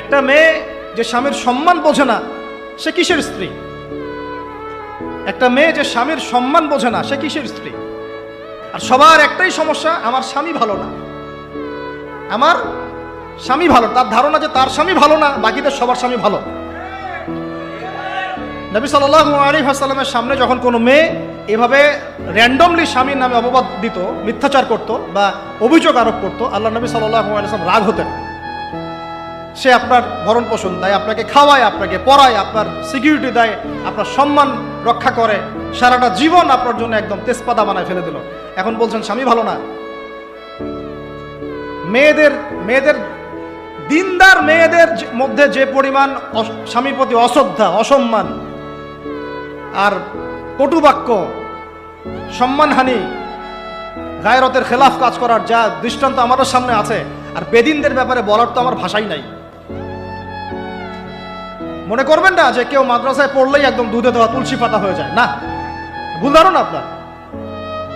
একটা মেয়ে যে স্বামীর সম্মান বোঝে না সে কিসের স্ত্রী? একটা মেয়ে যে স্বামীর সম্মান বোঝে না সে কিসের স্ত্রী? আর সবার একটাই সমস্যা, আমার স্বামী ভালো না, আমার স্বামী ভালো। তার ধারণা যে তার স্বামী ভালো না, বাকিদের সবার স্বামী ভালো। নবী সাল্লাল্লাহু আলাইহি ওয়াসাল্লামের সামনে যখন কোনো মেয়ে এভাবে র্যান্ডমলি স্বামীর নামে অপবাদ দিত, মিথ্যাচার করত বা অভিযোগ আরোপ করত, আল্লাহ নবী সাল্লাল্লাহু আলাইহি ওয়াসাল্লাম রাগ হতেন। সে আপনার ভরণ পোষণ দেয়, আপনাকে খাওয়ায়, আপনাকে পড়ায়, আপনার সিকিউরিটি দেয়, আপনার সম্মান রক্ষা করে, সারাটা জীবন আপনার জন্য একদম তেজপাতা বানায় ফেলে দিল, এখন বলছেন স্বামী ভালো না। মেয়েদের দিনদার মেয়েদের মধ্যে যে পরিমাণ স্বামীর প্রতি অশ্রদ্ধা, অসম্মান আর কটুবাক্য, সম্মানহানি, গায়রতের খেলাফ কাজ করার যা দৃষ্টান্ত আমাদের সামনে আছে, আর বেদিনদের ব্যাপারে বলার তো আমার ভাষাই নাই। মনে করবেন না যে কেউ মাদ্রাসায় পড়লেই একদম দুধে দেওয়া তুলসী পাতা হয়ে যায়, না, ভুল ধারণা আপনার।